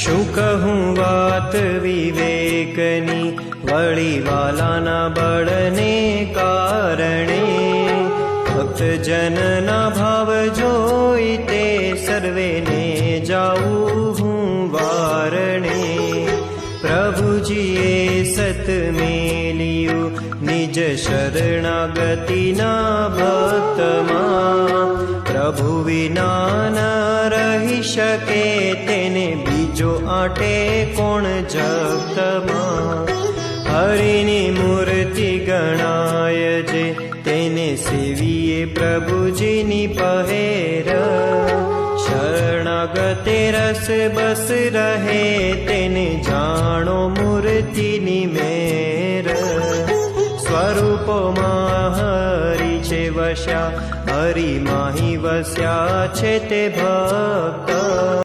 શું કહું વાત વિવેકની, વળી વાલાના બળને કારણે. ભક્તજનના ભાવ જોઈ તે સર્વેને જાઉં હું વારણે. પ્રભુજીએ સત મેલ્યું નિજ શરણાગતિના ભક્તમાં. પ્રભુ વિના ન રહી શકે તેને બીજો આટે કોણ જગતમાં. હરિની મૂર્તિ ગણાય જે તેને સેવીએ પ્રભુજીની પહેર. શરણાગતે રસ બસ રહે તેને જાણો મૂર્તિની મેર. સ્વરૂપમાં હરિ છે વસ્યા, હરિ માહી વસ્યા છે તે ભક્ત.